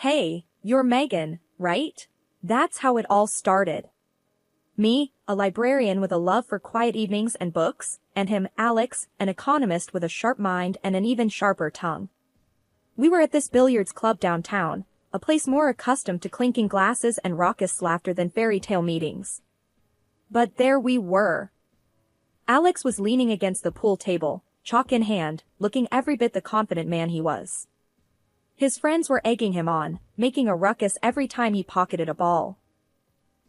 Hey, you're Megan, right? That's how it all started. Me, a librarian with a love for quiet evenings and books, and him, Alex, an economist with a sharp mind and an even sharper tongue. We were at this billiards club downtown, a place more accustomed to clinking glasses and raucous laughter than fairy tale meetings. But there we were. Alex was leaning against the pool table, chalk in hand, looking every bit the confident man he was. His friends were egging him on, making a ruckus every time he pocketed a ball.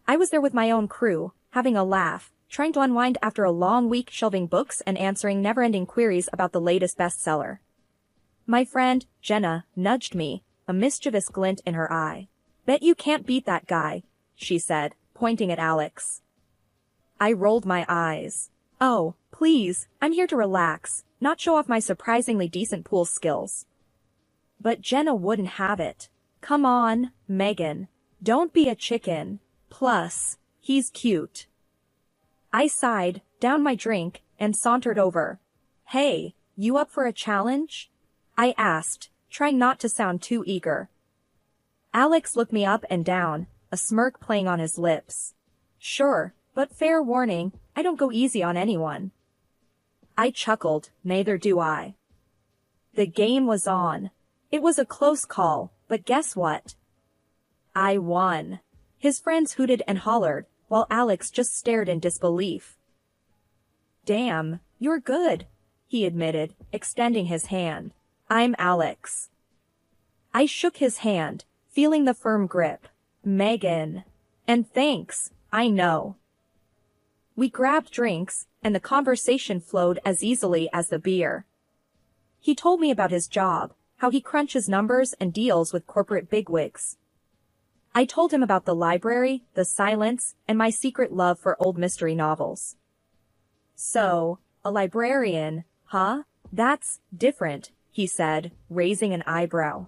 I was there with my own crew, having a laugh, trying to unwind after a long week shelving books and answering never-ending queries about the latest bestseller. My friend, Jenna, nudged me, a mischievous glint in her eye. Bet you can't beat that guy, she said, pointing at Alex. I rolled my eyes. Oh, please, I'm here to relax, not show off my surprisingly decent pool skills. But Jenna wouldn't have it. Come on, Megan. Don't be a chicken. Plus, he's cute. I sighed, downed my drink, and sauntered over. Hey, you up for a challenge? I asked, trying not to sound too eager. Alex looked me up and down, a smirk playing on his lips. Sure, but fair warning, I don't go easy on anyone. I chuckled, neither do I. The game was on. It was a close call, but guess what? I won. His friends hooted and hollered, while Alex just stared in disbelief. Damn, you're good, he admitted, extending his hand. I'm Alex. I shook his hand, feeling the firm grip. Megan. And thanks, I know. We grabbed drinks, and the conversation flowed as easily as the beer. He told me about his job, how he crunches numbers and deals with corporate bigwigs. I told him about the library, the silence, and my secret love for old mystery novels. So, a librarian, huh? That's different, he said, raising an eyebrow.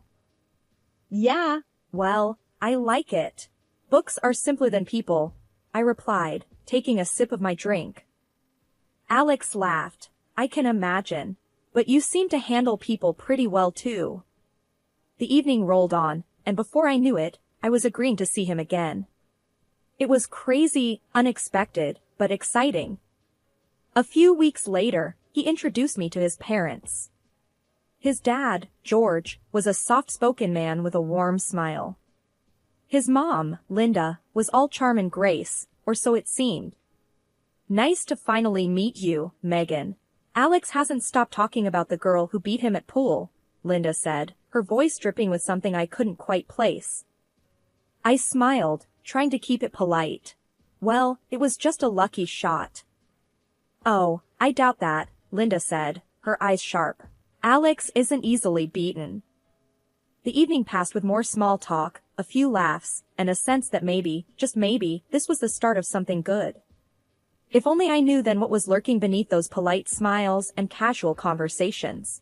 Yeah, well, I like it. Books are simpler than people, I replied, taking a sip of my drink. Alex laughed. I can imagine. But you seem to handle people pretty well too. The evening rolled on, and before I knew it, I was agreeing to see him again. It was crazy, unexpected, but exciting. A few weeks later, he introduced me to his parents. His dad, George, was a soft-spoken man with a warm smile. His mom, Linda, was all charm and grace, or so it seemed. Nice to finally meet you, Megan. Alex hasn't stopped talking about the girl who beat him at pool, Linda said, her voice dripping with something I couldn't quite place. I smiled, trying to keep it polite. Well, it was just a lucky shot. Oh, I doubt that, Linda said, her eyes sharp. Alex isn't easily beaten. The evening passed with more small talk, a few laughs, and a sense that maybe, just maybe, this was the start of something good. If only I knew then what was lurking beneath those polite smiles and casual conversations.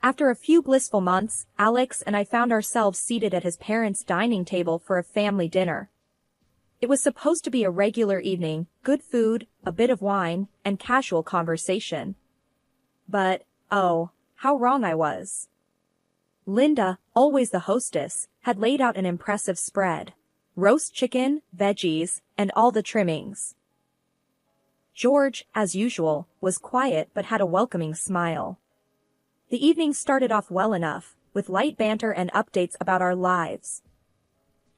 After a few blissful months, Alex and I found ourselves seated at his parents' dining table for a family dinner. It was supposed to be a regular evening, good food, a bit of wine, and casual conversation. But, oh, how wrong I was. Linda, always the hostess, had laid out an impressive spread. Roast chicken, veggies, and all the trimmings. George, as usual, was quiet but had a welcoming smile. The evening started off well enough, with light banter and updates about our lives.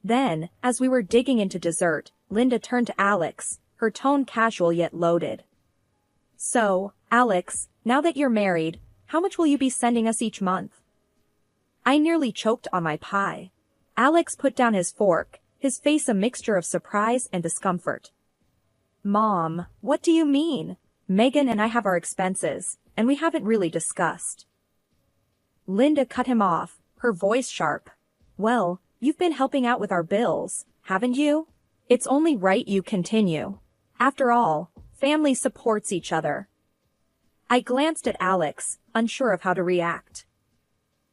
Then, as we were digging into dessert, Linda turned to Alex, her tone casual yet loaded. So, Alex, now that you're married, how much will you be sending us each month? I nearly choked on my pie. Alex put down his fork, his face a mixture of surprise and discomfort. Mom, what do you mean? Megan and I have our expenses, and we haven't really discussed. Linda cut him off, her voice sharp. Well, you've been helping out with our bills, haven't you? It's only right you continue. After all, family supports each other. I glanced at Alex, unsure of how to react.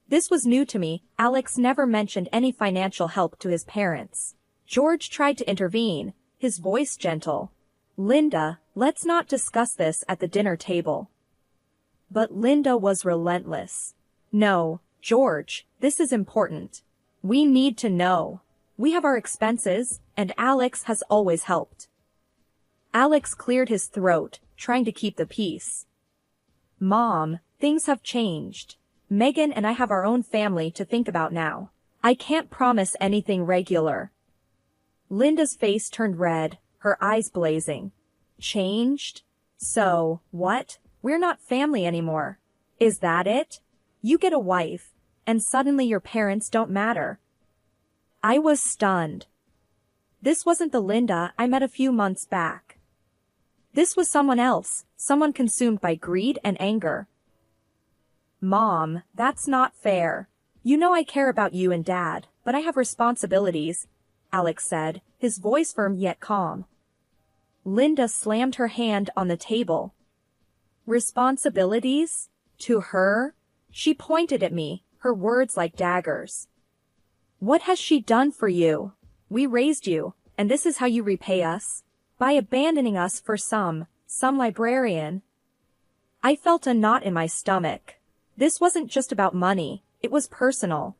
This was new to me. Alex never mentioned any financial help to his parents. George tried to intervene, his voice gentle. Linda, let's not discuss this at the dinner table. But Linda was relentless. No, George, this is important. We need to know. We have our expenses, and Alex has always helped. Alex cleared his throat, trying to keep the peace. Mom, things have changed. Megan and I have our own family to think about now. I can't promise anything regular. Linda's face turned red, her eyes blazing. Changed? So, what? We're not family anymore. Is that it? You get a wife, and suddenly your parents don't matter. I was stunned. This wasn't the Linda I met a few months back. This was someone else, someone consumed by greed and anger. Mom, that's not fair. You know I care about you and Dad, but I have responsibilities, Alex said, his voice firm yet calm. Linda slammed her hand on the table. Responsibilities? To her? She pointed at me, her words like daggers. What has she done for you? We raised you, and this is how you repay us? By abandoning us for some librarian. I felt a knot in my stomach. This wasn't just about money, it was personal.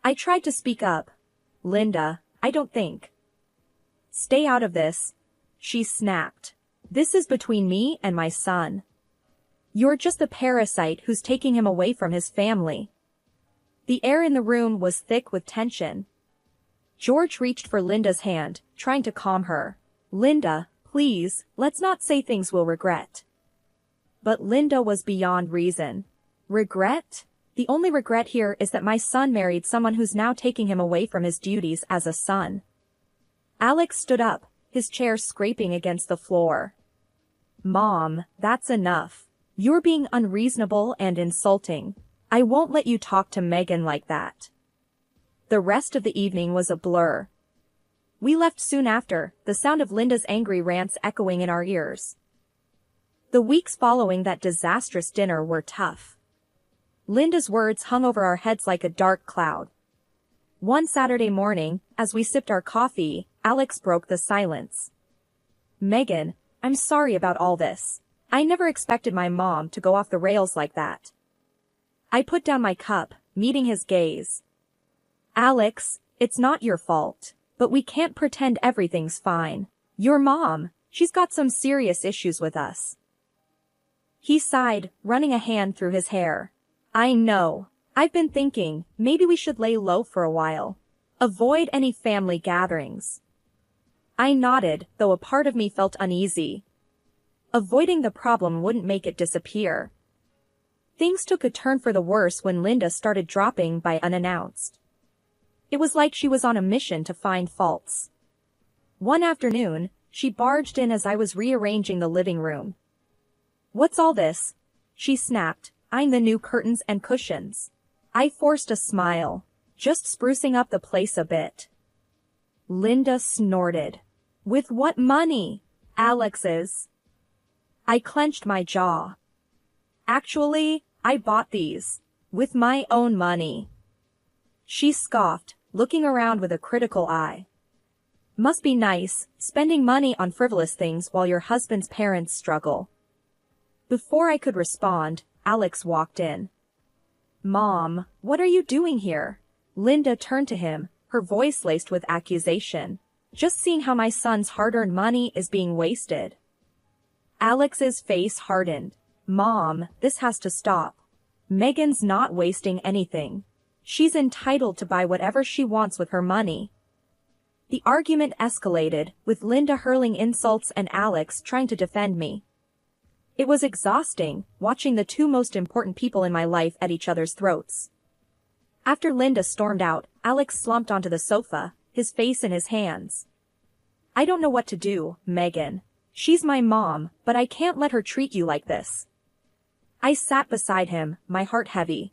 I tried to speak up. Linda, I don't think. Stay out of this, she snapped. This is between me and my son. You're just the parasite who's taking him away from his family. The air in the room was thick with tension. George reached for Linda's hand, trying to calm her. Linda, please, let's not say things we'll regret. But Linda was beyond reason. Regret? The only regret here is that my son married someone who's now taking him away from his duties as a son. Alex stood up, his chair scraping against the floor. Mom, that's enough. You're being unreasonable and insulting. I won't let you talk to Megan like that. The rest of the evening was a blur. We left soon after, the sound of Linda's angry rants echoing in our ears. The weeks following that disastrous dinner were tough. Linda's words hung over our heads like a dark cloud. One Saturday morning, as we sipped our coffee, Alex broke the silence. Megan, I'm sorry about all this. I never expected my mom to go off the rails like that. I put down my cup, meeting his gaze. Alex, it's not your fault, but we can't pretend everything's fine. Your mom, she's got some serious issues with us. He sighed, running a hand through his hair. I know. I've been thinking, maybe we should lay low for a while. Avoid any family gatherings. I nodded, though a part of me felt uneasy. Avoiding the problem wouldn't make it disappear. Things took a turn for the worse when Linda started dropping by unannounced. It was like she was on a mission to find faults. One afternoon, she barged in as I was rearranging the living room. What's all this? She snapped, eyeing the new curtains and cushions. I forced a smile, just sprucing up the place a bit. Linda snorted. With what money? Alex's. I clenched my jaw. Actually, I bought these. With my own money. She scoffed, looking around with a critical eye. Must be nice, spending money on frivolous things while your husband's parents struggle. Before I could respond, Alex walked in. Mom, what are you doing here? Linda turned to him, her voice laced with accusation. Just seeing how my son's hard-earned money is being wasted. Alex's face hardened. Mom, this has to stop. Megan's not wasting anything. She's entitled to buy whatever she wants with her money. The argument escalated, with Linda hurling insults and Alex trying to defend me. It was exhausting, watching the two most important people in my life at each other's throats. After Linda stormed out, Alex slumped onto the sofa, his face in his hands. I don't know what to do, Megan. She's my mom, but I can't let her treat you like this. I sat beside him, my heart heavy.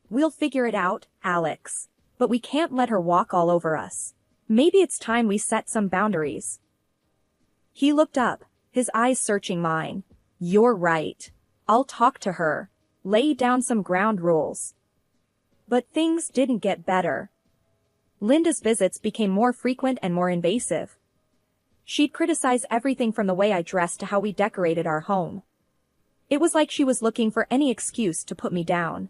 We'll figure it out, Alex. But we can't let her walk all over us. Maybe it's time we set some boundaries. He looked up, his eyes searching mine. You're right. I'll talk to her. Lay down some ground rules. But things didn't get better. Linda's visits became more frequent and more invasive. She'd criticize everything from the way I dressed to how we decorated our home. It was like she was looking for any excuse to put me down.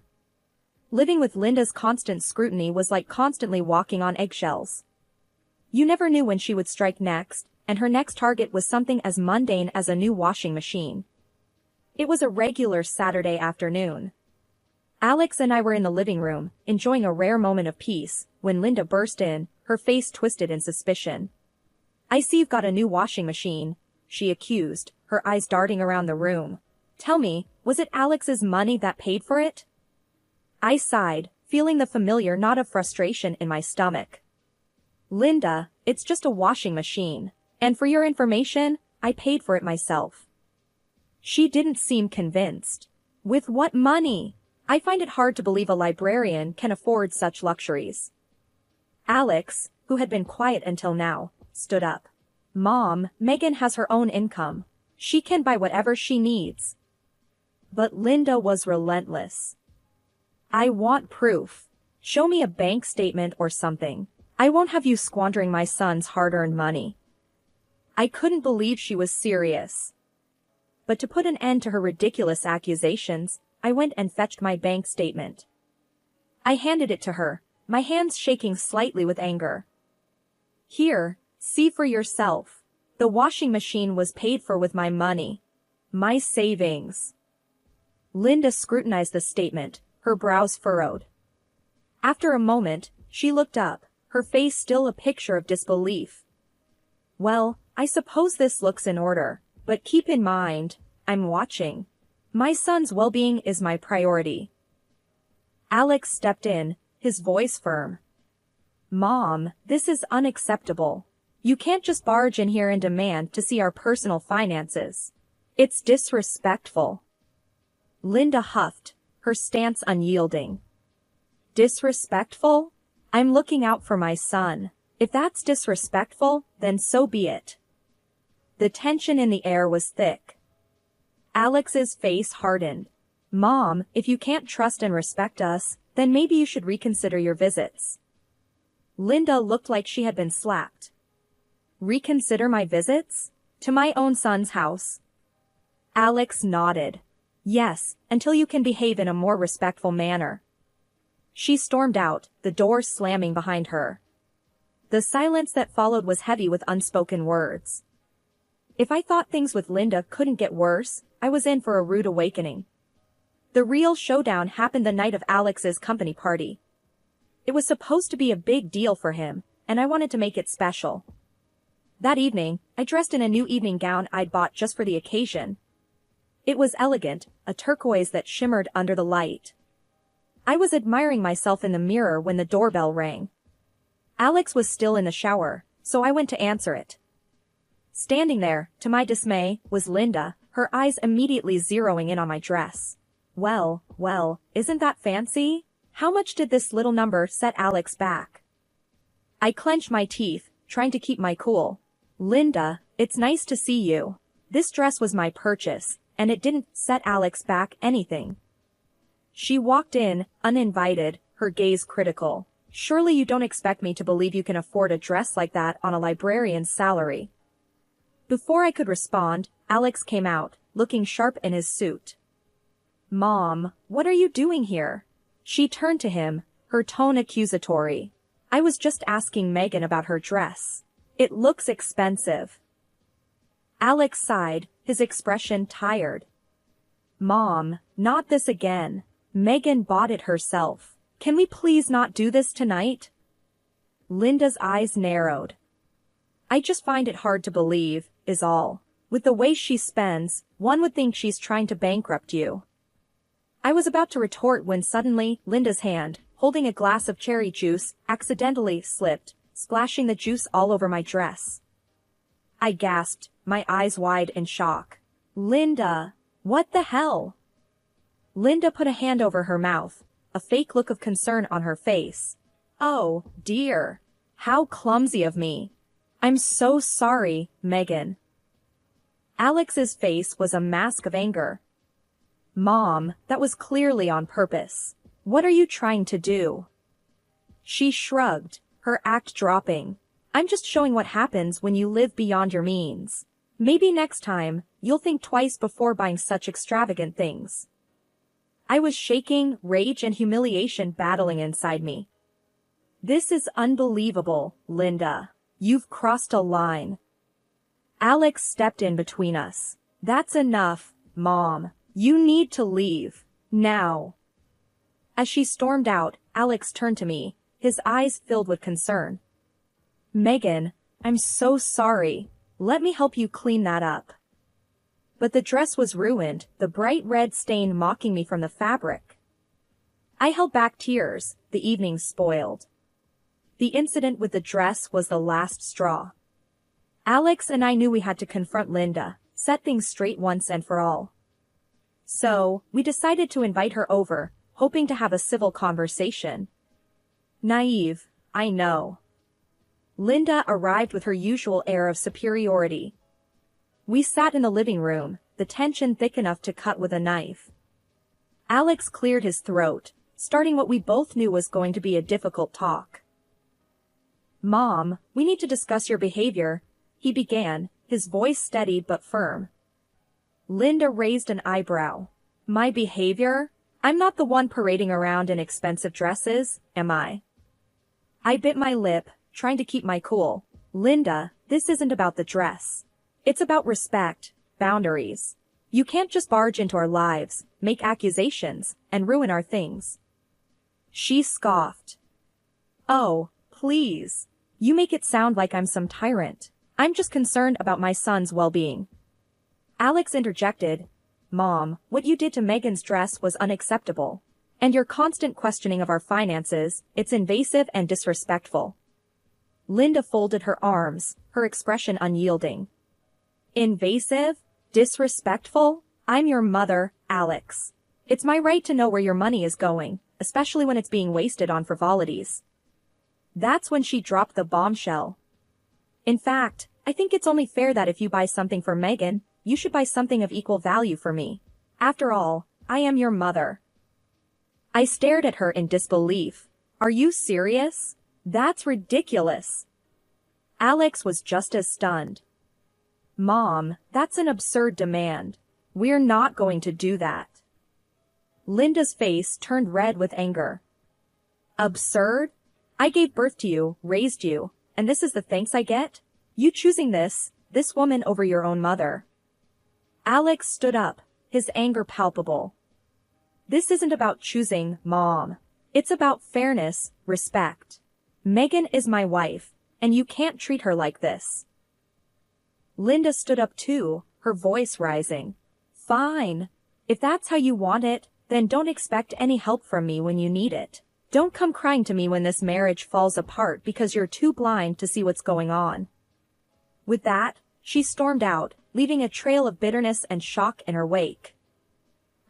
Living with Linda's constant scrutiny was like constantly walking on eggshells. You never knew when she would strike next, and her next target was something as mundane as a new washing machine. It was a regular Saturday afternoon. Alex and I were in the living room, enjoying a rare moment of peace, when Linda burst in, her face twisted in suspicion. "I see you've got a new washing machine," she accused, her eyes darting around the room. "Tell me, was it Alex's money that paid for it?" I sighed, feeling the familiar knot of frustration in my stomach. "Linda, it's just a washing machine. And for your information, I paid for it myself." She didn't seem convinced. "With what money? I find it hard to believe a librarian can afford such luxuries." Alex, who had been quiet until now, stood up. "Mom, Megan has her own income. She can buy whatever she needs." But Linda was relentless. "I want proof. Show me a bank statement or something. I won't have you squandering my son's hard-earned money." I couldn't believe she was serious. But to put an end to her ridiculous accusations, I went and fetched my bank statement. I handed it to her, my hands shaking slightly with anger. "Here, see for yourself. The washing machine was paid for with my money. My savings." Linda scrutinized the statement, her brows furrowed. After a moment, she looked up, her face still a picture of disbelief. "Well, I suppose this looks in order, but keep in mind, I'm watching. My son's well-being is my priority." Alex stepped in, his voice firm. "Mom, this is unacceptable. You can't just barge in here and demand to see our personal finances. It's disrespectful." Linda huffed, her stance unyielding. "Disrespectful? I'm looking out for my son. If that's disrespectful, then so be it." The tension in the air was thick. Alex's face hardened. "Mom, if you can't trust and respect us, then maybe you should reconsider your visits." Linda looked like she had been slapped. "Reconsider my visits? To my own son's house?" Alex nodded. "Yes, until you can behave in a more respectful manner." She stormed out, the door slamming behind her. The silence that followed was heavy with unspoken words. If I thought things with Linda couldn't get worse, I was in for a rude awakening. The real showdown happened the night of Alex's company party. It was supposed to be a big deal for him, and I wanted to make it special. That evening, I dressed in a new evening gown I'd bought just for the occasion. It was elegant, a turquoise that shimmered under the light. I was admiring myself in the mirror when the doorbell rang. Alex was still in the shower, so I went to answer it. Standing there, to my dismay, was Linda, her eyes immediately zeroing in on my dress. Well, isn't that fancy? How much did this little number set Alex back?" I clenched my teeth, trying to keep my cool. "Linda, it's nice to see you. This dress was my purchase, and it didn't set Alex back anything." She walked in, uninvited, her gaze critical. "Surely you don't expect me to believe you can afford a dress like that on a librarian's salary." Before I could respond, Alex came out, looking sharp in his suit. "Mom, what are you doing here?" She turned to him, her tone accusatory. "I was just asking Megan about her dress. It looks expensive." Alex sighed, his expression tired. "Mom, not this again. Megan bought it herself. Can we please not do this tonight?" Linda's eyes narrowed. "I just find it hard to believe, is all. With the way she spends, one would think she's trying to bankrupt you." I was about to retort when suddenly, Linda's hand, holding a glass of cherry juice, accidentally slipped, splashing the juice all over my dress. I gasped, my eyes wide in shock. "Linda, what the hell?" Linda put a hand over her mouth, a fake look of concern on her face. "Oh, dear. How clumsy of me. I'm so sorry, Megan." Alex's face was a mask of anger. "Mom, that was clearly on purpose. What are you trying to do?" She shrugged, her act dropping. "I'm just showing what happens when you live beyond your means. Maybe next time, you'll think twice before buying such extravagant things." I was shaking, rage and humiliation battling inside me. This is unbelievable, Linda. You've crossed a line. Alex stepped in between us. That's enough, Mom. You need to leave. Now. As she stormed out, Alex turned to me, his eyes filled with concern. Megan, I'm so sorry. Let me help you clean that up. But the dress was ruined, the bright red stain mocking me from the fabric. I held back tears, the evening spoiled. The incident with the dress was the last straw. Alex and I knew we had to confront Linda, set things straight once and for all. So, we decided to invite her over, hoping to have a civil conversation. Naive, I know. Linda arrived with her usual air of superiority. We sat in the living room, the tension thick enough to cut with a knife. Alex cleared his throat, starting what we both knew was going to be a difficult talk. Mom, we need to discuss your behavior, he began, his voice steady but firm. Linda raised an eyebrow. My behavior? I'm not the one parading around in expensive dresses, am I? I bit my lip, trying to keep my cool. Linda, this isn't about the dress. It's about respect, boundaries. You can't just barge into our lives, make accusations, and ruin our things. She scoffed. Oh, please. You make it sound like I'm some tyrant. I'm just concerned about my son's well-being. Alex interjected. Mom, what you did to Megan's dress was unacceptable. And your constant questioning of our finances, it's invasive and disrespectful. Linda folded her arms, her expression unyielding. Invasive? Disrespectful? I'm your mother, Alex. It's my right to know where your money is going, especially when it's being wasted on frivolities. That's when she dropped the bombshell. In fact, I think it's only fair that if you buy something for Megan, you should buy something of equal value for me. After all, I am your mother. I stared at her in disbelief. Are you serious? That's ridiculous. Alex was just as stunned. Mom, that's an absurd demand. We're not going to do that. Linda's face turned red with anger. Absurd? I gave birth to you, raised you, and this is the thanks I get? You choosing this woman over your own mother. Alex stood up, his anger palpable. This isn't about choosing, Mom. It's about fairness, respect. Megan is my wife, and you can't treat her like this. Linda stood up too, her voice rising. Fine. If that's how you want it, then don't expect any help from me when you need it. Don't come crying to me when this marriage falls apart because you're too blind to see what's going on. With that, she stormed out, leaving a trail of bitterness and shock in her wake.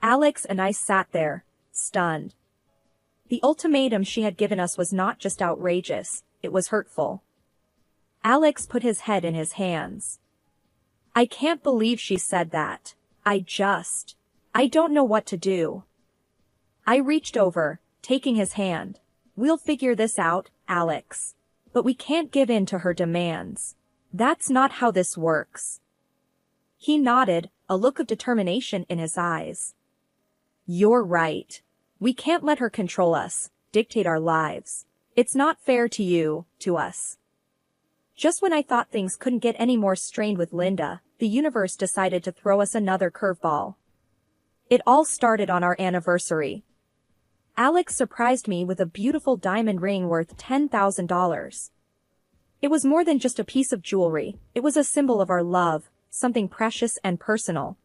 Alex and I sat there, stunned. The ultimatum she had given us was not just outrageous, it was hurtful. Alex put his head in his hands. I can't believe she said that. I don't know what to do. I reached over, taking his hand. We'll figure this out, Alex. But we can't give in to her demands. That's not how this works. He nodded, a look of determination in his eyes. You're right. We can't let her control us, dictate our lives. It's not fair to you, to us. Just when I thought things couldn't get any more strained with Linda, the universe decided to throw us another curveball. It all started on our anniversary. Alex surprised me with a beautiful diamond ring worth $10,000. It was more than just a piece of jewelry, it was a symbol of our love, something precious and personal.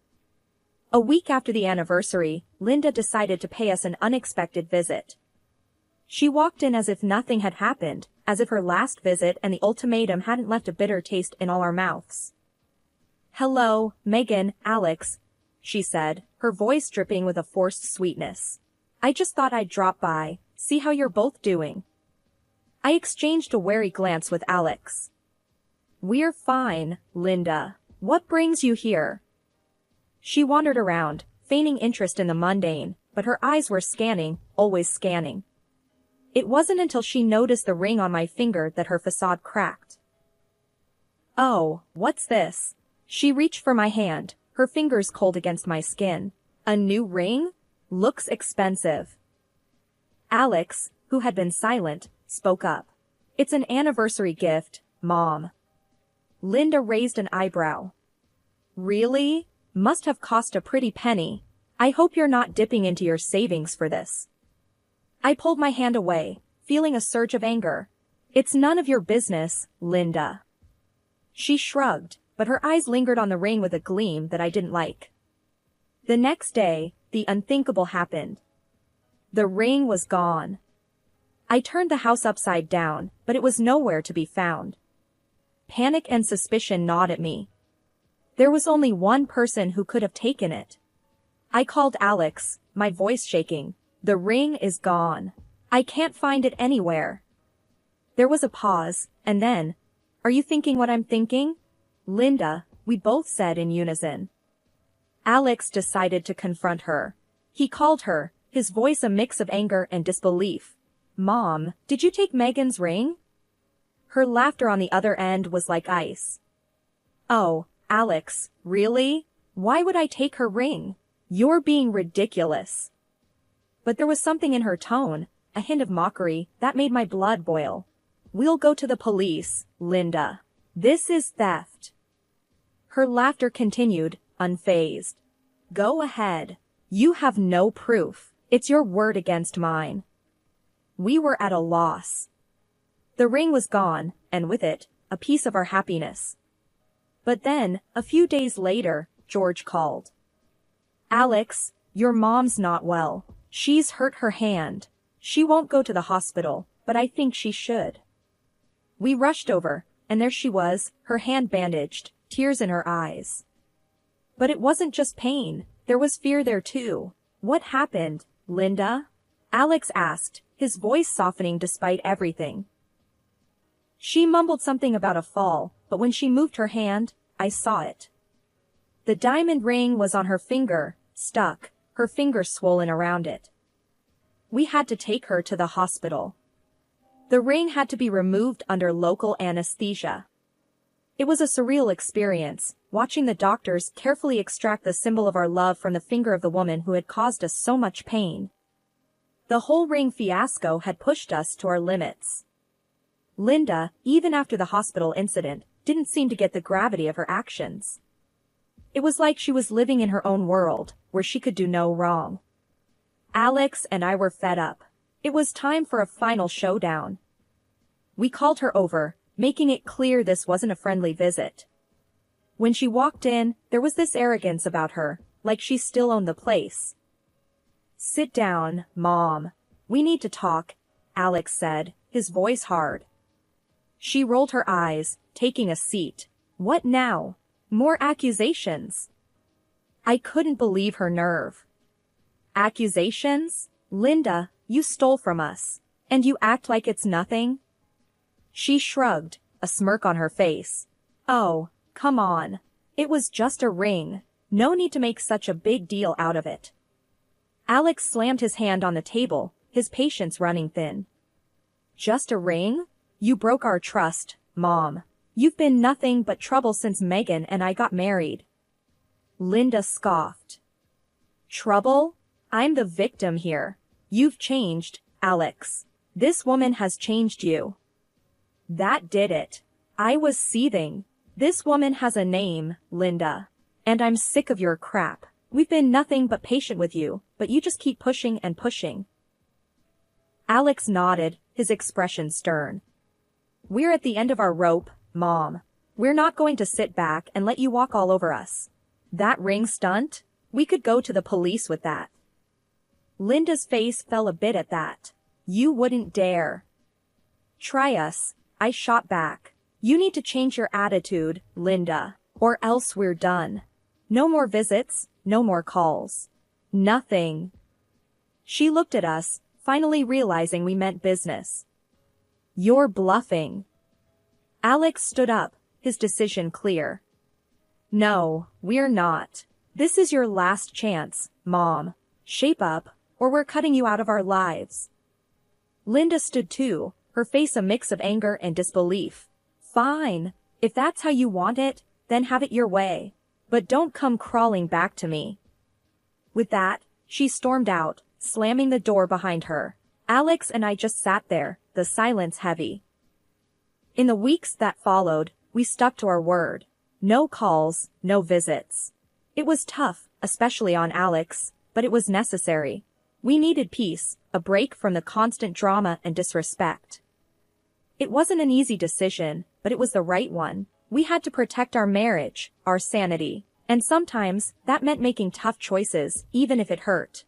A week after the anniversary, Linda decided to pay us an unexpected visit. She walked in as if nothing had happened, as if her last visit and the ultimatum hadn't left a bitter taste in all our mouths. Hello, Megan, Alex, she said, her voice dripping with a forced sweetness. I just thought I'd drop by, see how you're both doing. I exchanged a wary glance with Alex. We're fine, Linda. What brings you here? She wandered around, feigning interest in the mundane, but her eyes were scanning, always scanning. It wasn't until she noticed the ring on my finger that her facade cracked. Oh, what's this? She reached for my hand, her fingers cold against my skin. A new ring? Looks expensive. Alex, who had been silent, spoke up. It's an anniversary gift, Mom. Linda raised an eyebrow. Really? Must have cost a pretty penny. I hope you're not dipping into your savings for this. I pulled my hand away, feeling a surge of anger. It's none of your business, Linda. She shrugged, but her eyes lingered on the ring with a gleam that I didn't like. The next day, the unthinkable happened. The ring was gone. I turned the house upside down, but it was nowhere to be found. Panic and suspicion gnawed at me. There was only one person who could have taken it. I called Alex, my voice shaking. The ring is gone. I can't find it anywhere. There was a pause, and then, are you thinking what I'm thinking? Linda, we both said in unison. Alex decided to confront her. He called her, his voice a mix of anger and disbelief. Mom, did you take Megan's ring? Her laughter on the other end was like ice. Oh, Alex, really? Why would I take her ring? You're being ridiculous. But there was something in her tone, a hint of mockery, that made my blood boil. We'll go to the police, Linda. This is theft. Her laughter continued, unfazed. Go ahead. You have no proof. It's your word against mine. We were at a loss. The ring was gone, and with it, a piece of our happiness. But then, a few days later, George called. Alex, your mom's not well. She's hurt her hand. She won't go to the hospital, but I think she should. We rushed over, and there she was, her hand bandaged, tears in her eyes. But it wasn't just pain, there was fear there too. What happened, Linda? Alex asked, his voice softening despite everything. She mumbled something about a fall, but when she moved her hand, I saw it. The diamond ring was on her finger, stuck, her finger swollen around it. We had to take her to the hospital. The ring had to be removed under local anesthesia. It was a surreal experience, watching the doctors carefully extract the symbol of our love from the finger of the woman who had caused us so much pain. The whole ring fiasco had pushed us to our limits. Linda, even after the hospital incident, didn't seem to get the gravity of her actions. It was like she was living in her own world, where she could do no wrong. Alex and I were fed up. It was time for a final showdown. We called her over, making it clear this wasn't a friendly visit. When she walked in, there was this arrogance about her, like she still owned the place. Sit down, Mom. We need to talk, Alex said, his voice hard. She rolled her eyes, taking a seat. What now? More accusations. I couldn't believe her nerve. Accusations? Linda, you stole from us. And you act like it's nothing? She shrugged, a smirk on her face. Oh, come on. It was just a ring. No need to make such a big deal out of it. Alex slammed his hand on the table, his patience running thin. Just a ring? You broke our trust, Mom. You've been nothing but trouble since Megan and I got married. Linda scoffed. Trouble? I'm the victim here. You've changed, Alex. This woman has changed you. That did it. I was seething. This woman has a name, Linda. And I'm sick of your crap. We've been nothing but patient with you, but you just keep pushing and pushing. Alex nodded, his expression stern. We're at the end of our rope, Mom. We're not going to sit back and let you walk all over us. That ring stunt? We could go to the police with that. Linda's face fell a bit at that. You wouldn't dare. Try us, I shot back. You need to change your attitude, Linda, or else we're done. No more visits, no more calls. Nothing. She looked at us, finally realizing we meant business. You're bluffing. Alex stood up, his decision clear. No, we're not. This is your last chance, Mom. Shape up, or we're cutting you out of our lives. Linda stood too, her face a mix of anger and disbelief. Fine. If that's how you want it, then have it your way. But don't come crawling back to me. With that, She stormed out, slamming the door behind her. Alex and I just sat there, the silence heavy. In the weeks that followed, we stuck to our word. No calls, no visits. It was tough, especially on Alex, but it was necessary. We needed peace, a break from the constant drama and disrespect. It wasn't an easy decision, but it was the right one. We had to protect our marriage, our sanity. And sometimes, that meant making tough choices, even if it hurt.